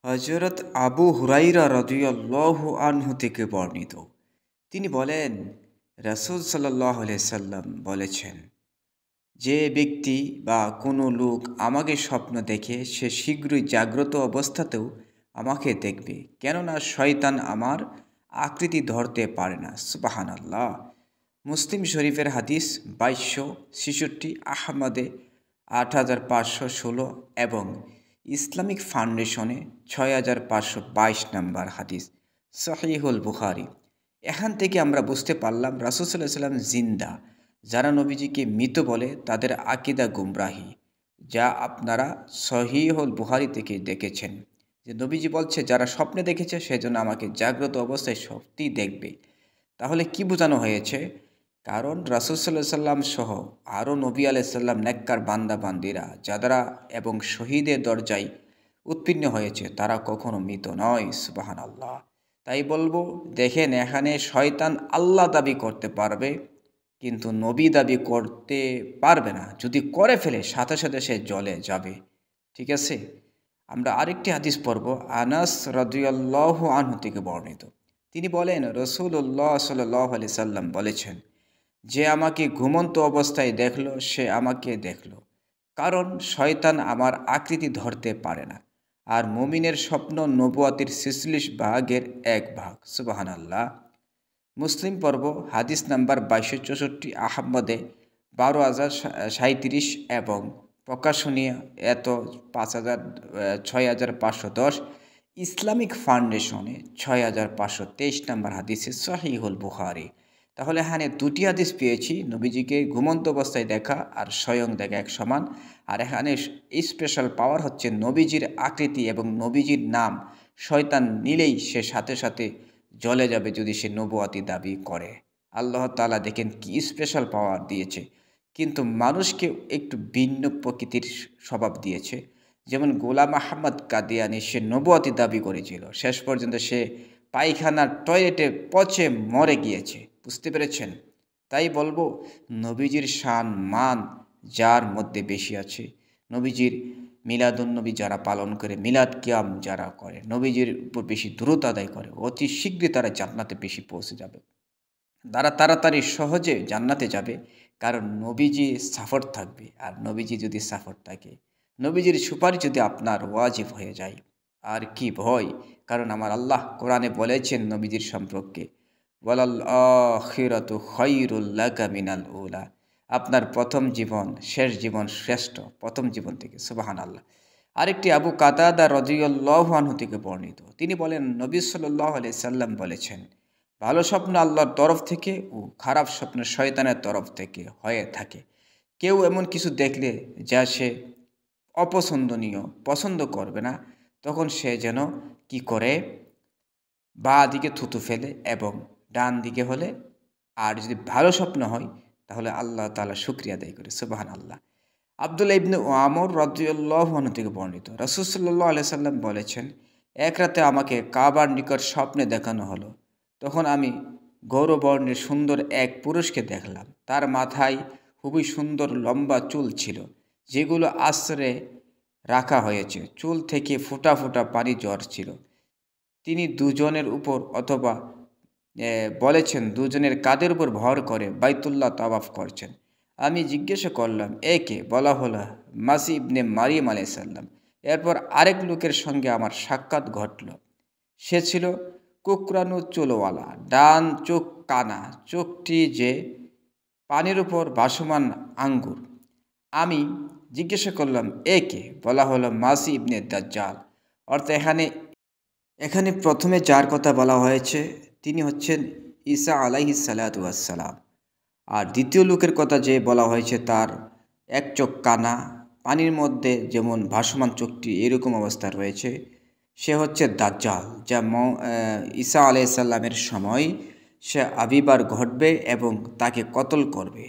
হযরত আবু হুরাইরা রাদিয়াল্লাহু আনহু থেকে বর্ণিত, তিনি বলেন, রাসূল সাল্লাল্লাহু আলাইহি সাল্লাম বলেছেন, যে ব্যক্তি বা কোনো লোক আমাকে স্বপ্ন দেখে সে শীঘ্রই জাগ্রত অবস্থাতেও আমাকে দেখবে, কেননা শয়তান আমার আকৃতি ধরতে পারে না। সুবহানাল্লাহ। মুসলিম শরীফের হাদিস 2266, আহমদে 8516 এবং ইসলামিক ফাউন্ডেশনে 6522 নম্বর হাদিস, সহিহুল বুখারী। এখান থেকে আমরা বুঝতে পারলাম রাসূল সাল্লাল্লাহু আলাইহি সাল্লাম জিন্দা। যারা নবীজিকে মৃত বলে তাদের আকিদা গুমরাহী, যা আপনারা সহিহুল বুখারী থেকে দেখেছেন। যে নবীজি বলছে, যারা স্বপ্নে দেখেছে সেজন্য আমাকে জাগ্রত অবস্থায় সত্যিই দেখবে। তাহলে কি বোঝানো হয়েছে? কারণ রাসূল সাল্লাল্লাহু আলাইহি সাল্লাম সহ আরও নবী আলাইহিস সালাম নেককার বান্দা বান্দিরা যারা এবং শহীদের দরজায় উত্তীর্ণ হয়েছে তারা কখনো মৃত নয়। সুবহানাল্লাহ। তাই বলবো, দেখেন, এখানে শয়তান আল্লাহ দাবি করতে পারবে কিন্তু নবী দাবি করতে পারবে না। যদি করে ফেলে সাথে সাথে সে জ্বলে যাবে। ঠিক আছে? আমরা আরেকটি হাদিস পড়ব, আনাস রাদিয়াল্লাহু আনহু থেকে বর্ণিত। তিনি বলেন, রাসূলুল্লাহ সাল্লাল্লাহু আলাইহি সাল্লাম বলেছেন, যে আমাকে ঘুমন্ত অবস্থায় দেখল সে আমাকে দেখল, কারণ শয়তান আমার আকৃতি ধরতে পারে না। আর মুমিনের স্বপ্ন নবুয়াতির ৪৬ ভাগের এক ভাগ। সুবহানাল্লাহ। মুসলিম পর্ব হাদিস নাম্বার ২২৬৪, আহমদে ১২,০৩৭ এবং প্রকাশনীয় ৬৫১০, ইসলামিক ফাউন্ডেশনে ৬৫২৩ নম্বর হাদিসে সহিহুল বুখারী। তাহলে এখানে দুটি হাদিস পেয়েছি, নবীজিকে ঘুমন্ত অবস্থায় দেখা আর স্বয়ং দেখা এক সমান। আর এখানে স্পেশাল পাওয়ার হচ্ছে নবীজির আকৃতি এবং নবীজির নাম শয়তান নিলেই সে সাথে সাথে জ্বলে যাবে যদি সে নবুয়াতি দাবি করে। আল্লাহ তাআলা দেখেন কি স্পেশাল পাওয়ার দিয়েছে। কিন্তু মানুষকে একটু ভিন্ন প্রকৃতির স্বভাব দিয়েছে। যেমন গোলাম আহমদ কাদিয়ানী, সে নবুয়াতি দাবি করেছিল, শেষ পর্যন্ত সে পায়খানার টয়লেটে পচে মরে গিয়েছে। বুঝতে পেরেছেন? তাই বলবো, নবীজির শান মান যার মধ্যে বেশি আছে, নবীজির মিলাদুন্নবী যারা পালন করে, মিলাদ কিয়াম যারা করে, নবীজির উপর বেশি দরুদ আদায় করে, অতি শীঘ্রই তারা জান্নাতে বেশি পৌঁছে যাবে। তারা তাড়াতাড়ি সহজে জান্নাতে যাবে, কারণ নবীজি সাফর থাকবে। আর নবীজি যদি সাফর থাকে, নবীজির সুপারিশ যদি আপনার ওয়াজিব হয়ে যায়, আর কি ভয়? কারণ আমার আল্লাহ কোরআনে বলেছেন নবীজির সম্পর্কে, ওয়ালাল আখিরাতু খায়রুল লাকা মিনাল উলা। আপনার প্রথম জীবন শেষ জীবন শ্রেষ্ঠ প্রথম জীবন থেকে। সুবহানাল্লাহ। আরেকটি আবু কাতাদা রাদিয়াল্লাহু আনহু থেকে বর্ণিত, তিনি বলেন, নবী সাল্লাল্লাহু আলাইহি সাল্লাম বলেছেন, ভালো স্বপ্ন আল্লাহর তরফ থেকে ও খারাপ স্বপ্ন শয়তানের তরফ থেকে হয়ে থাকে। কেউ এমন কিছু দেখলে যা সে অপছন্দনীয়, পছন্দ করবে না, তখন সে যেন কি করে, বাঁ দিকে থুতু ফেলে এবং ডান দিকে হলে, আর যদি ভালো স্বপ্ন হয় তাহলে আল্লাহ তাআলা শুকরিয়া আদায় করে। সুবহানাল্লাহ। আব্দুল্লাহ ইবনে আমর রাদিয়াল্লাহু আনহু থেকে বর্ণিত, রাসূল সাল্লাল্লাহু আলাইহি সাল্লাম বলেছেন, এক রাতে আমাকে কাবার নিকট স্বপ্নে দেখানো হলো। তখন আমি গৌরবর্ণের সুন্দর এক পুরুষকে দেখলাম। তার মাথায় খুবই সুন্দর লম্বা চুল ছিল, যেগুলো আশ্রে রাখা হয়েছে। চুল থেকে ফোঁটা ফোঁটা পানি ঝরছিল। তিনি দুজনের উপর অথবা বলেছেন দুজনের কাঁধের উপর ভর করে বাইতুল্লাহ তাওয়াফ করছেন। আমি জিজ্ঞাসা করলাম, একে? বলা হলো মাসি ইবনে মারিয়াম আলাইহিস সালাম। এরপর আরেক লোকের সঙ্গে আমার সাক্ষাৎ ঘটল। সে ছিল কুকরানো চুলওয়ালা, ডান চোখ কানা, চোখটি যে পানির উপর ভাসমান আঙ্গুর। আমি জিজ্ঞাসা করলাম, একে? বলা হলো মাসি ইবনে দাজ্জাল। অর্থাৎ এখানে প্রথমে যার কথা বলা হয়েছে তিনি হচ্ছেন ঈসা আলাইহিস সালাতু ওয়াস সালাম। আর দ্বিতীয় লোকের কথা যে বলা হয়েছে তার এক চোখ কানা, পানির মধ্যে যেমন ভাসমান চোখটি এরকম অবস্থা রয়েছে, সে হচ্ছে দাজ্জাল, যা ঈসা আলাইহিস সালামের সময় সে আবির্ভাব ঘটবে এবং তাকে কতল করবে।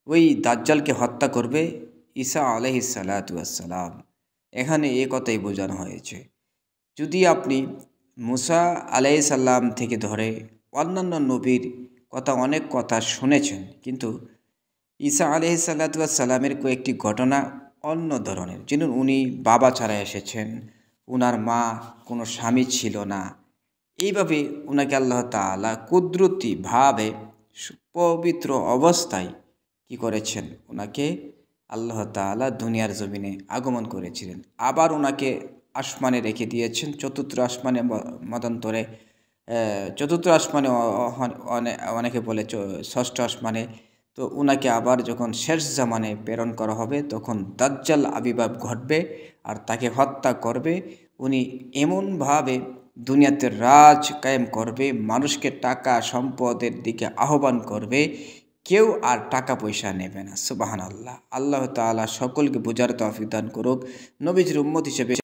ওই দাজ্জালকে হত্যা করবে ঈসা আলাইহিস সালাতু ওয়াস সালাম। এখানে এ কথাই বোঝানো হয়েছে। যদি আপনি মুসা আলাইহিস সালাম থেকে ধরে অন্যান্য নবীর কথা অনেক কথা শুনেছেন, কিন্তু ঈসা আলাইহিস সালাতু ওয়াস সালামের কয়েকটি ঘটনা অন্য ধরনের। যেমন উনি বাবা ছাড়া এসেছেন, উনার মা কোনো স্বামী ছিল না। এইভাবে উনাকে আল্লাহ তাআলা কুদরতিভাবে পবিত্র অবস্থায় কি করেছেন, ওনাকে আল্লাহ তাআলা দুনিয়ার জমিনে আগমন করেছিলেন। আবার ওনাকে আসমানে রেখে দিয়েছেন, চতুর্থ আসমানে মতান্তরে চতুর্থ আসমানে, অনেকে বলে ষষ্ঠ আসমানে। তো উনাকে আবার যখন শেষ জামানে প্রেরণ করা হবে তখন দাজ্জাল আবির্ভাব ঘটবে আর তাকে হত্যা করবে। উনি এমনভাবে দুনিয়াতে রাজ কায়েম করবে, মানুষকে টাকা সম্পদের দিকে আহ্বান করবে, কেউ আর টাকা পয়সা নেবে না। সুবহানাল্লাহ। আল্লাহ তাআলা সকলকে বোঝার তৌফিক দান করুক। নবীজির উম্মত হিসেবে